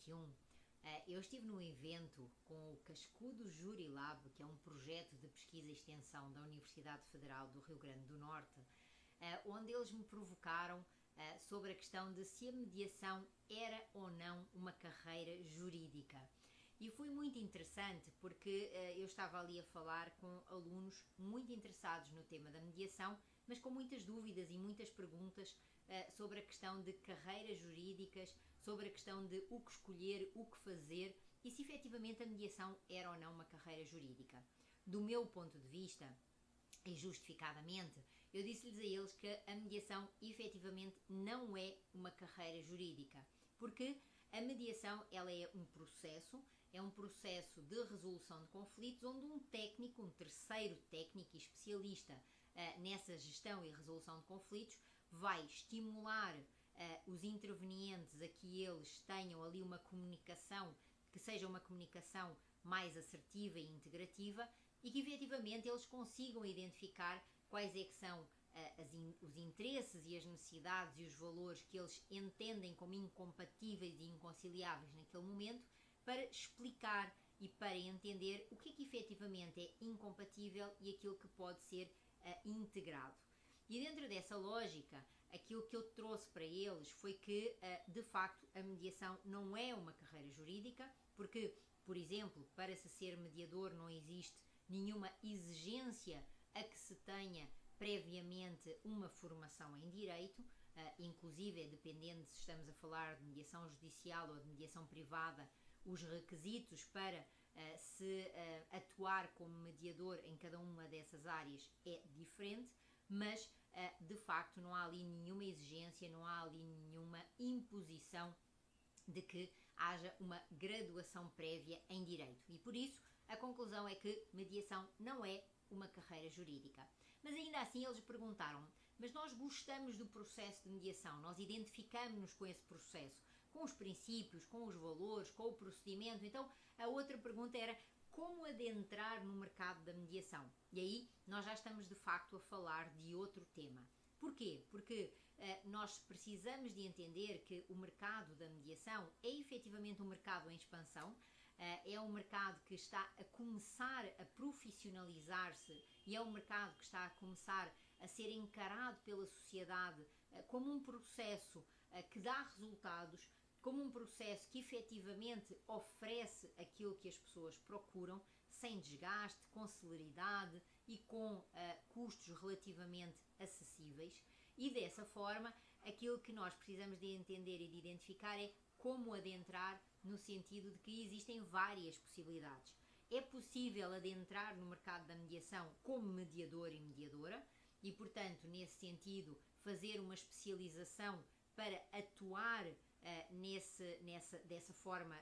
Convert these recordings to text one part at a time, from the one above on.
2021, eu estive num evento com o Cascudo Jury Lab, que é um projeto de pesquisa e extensão da Universidade Federal do Rio Grande do Norte, onde eles me provocaram sobre a questão de se a mediação era ou não uma carreira jurídica. E foi muito interessante porque eu estava ali a falar com alunos muito interessados no tema da mediação, mas com muitas dúvidas e muitas perguntas sobre a questão de carreiras jurídicas, sobre a questão de o que escolher, o que fazer e se efetivamente a mediação era ou não uma carreira jurídica. Do meu ponto de vista, e justificadamente, eu disse-lhes a eles que a mediação efetivamente não é uma carreira jurídica, porque a mediação ela é um processo de resolução de conflitos onde um técnico, um terceiro técnico e especialista nessa gestão e resolução de conflitos vai estimular os intervenientes a que eles tenham ali uma comunicação que seja uma comunicação mais assertiva e integrativa e que efetivamente eles consigam identificar quais é que são os interesses e as necessidades e os valores que eles entendem como incompatíveis e inconciliáveis naquele momento para explicar e para entender o que é que efetivamente é incompatível e aquilo que pode ser integrado. E dentro dessa lógica, aquilo que eu trouxe para eles foi que, de facto, a mediação não é uma carreira jurídica, porque, por exemplo, para se ser mediador não existe nenhuma exigência a que se tenha previamente uma formação em direito, inclusive, dependendo se estamos a falar de mediação judicial ou de mediação privada, os requisitos para se atuar como mediador em cada uma dessas áreas é diferente, mas de facto não há ali nenhuma exigência, não há ali nenhuma imposição de que haja uma graduação prévia em direito. E por isso a conclusão é que mediação não é uma carreira jurídica. Mas ainda assim eles perguntaram: mas nós gostamos do processo de mediação, nós identificamos-nos com esse processo, com os princípios, com os valores, com o procedimento. Então a outra pergunta era: como adentrar no mercado da mediação? E aí nós já estamos de facto a falar de outro tema. Porquê? Porque nós precisamos de entender que o mercado da mediação é efetivamente um mercado em expansão, é um mercado que está a começar a profissionalizar-se e é um mercado que está a começar a ser encarado pela sociedade como um processo que dá resultados, como um processo que efetivamente oferece aquilo que as pessoas procuram, sem desgaste, com celeridade e com custos relativamente acessíveis. E dessa forma, aquilo que nós precisamos de entender e de identificar é como adentrar, no sentido de que existem várias possibilidades. É possível adentrar no mercado da mediação como mediador e mediadora e, portanto, nesse sentido, fazer uma especialização para atuar dessa forma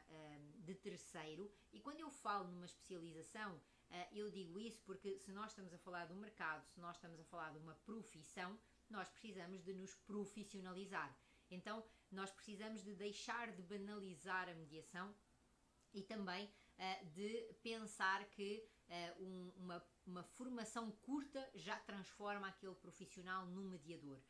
de terceiro. E quando eu falo numa especialização, eu digo isso porque se nós estamos a falar de um mercado, se nós estamos a falar de uma profissão, nós precisamos de nos profissionalizar. Então, nós precisamos de deixar de banalizar a mediação e também de pensar que uma formação curta já transforma aquele profissional num mediador.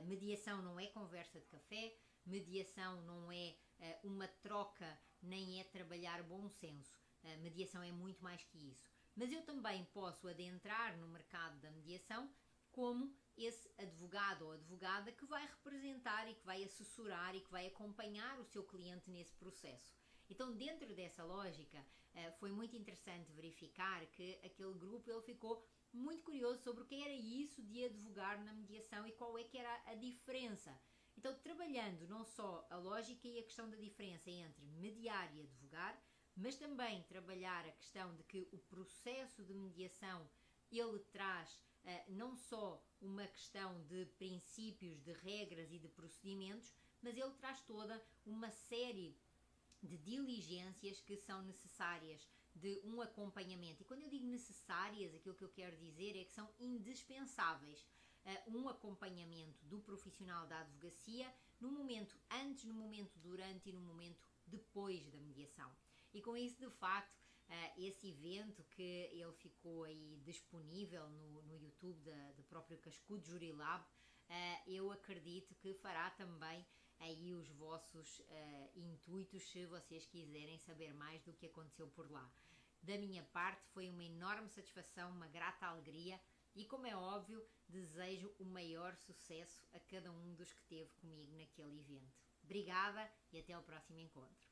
Mediação não é conversa de café, mediação não é uma troca, nem é trabalhar bom senso. Mediação é muito mais que isso. Mas eu também posso adentrar no mercado da mediação como esse advogado ou advogada que vai representar e que vai assessorar e que vai acompanhar o seu cliente nesse processo. Então, dentro dessa lógica, foi muito interessante verificar que aquele grupo ele ficou muito curioso sobre o que era isso de advogar na mediação e qual é que era a diferença. Então, trabalhando não só a lógica e a questão da diferença entre mediar e advogar, mas também trabalhar a questão de que o processo de mediação ele traz não só uma questão de princípios, de regras e de procedimentos, mas ele traz toda uma série de diligências que são necessárias, de um acompanhamento. E quando eu digo necessárias, aquilo que eu quero dizer é que são indispensáveis. Um acompanhamento do profissional da advocacia no momento antes, no momento durante e no momento depois da mediação. E com isso, de facto, esse evento que ele ficou aí disponível no YouTube do próprio Cascudo Jury Lab, eu acredito que fará também aí os vossos intuitos, se vocês quiserem saber mais do que aconteceu por lá. Da minha parte, foi uma enorme satisfação, uma grata alegria e, como é óbvio, desejo o maior sucesso a cada um dos que esteve comigo naquele evento. Obrigada e até ao próximo encontro.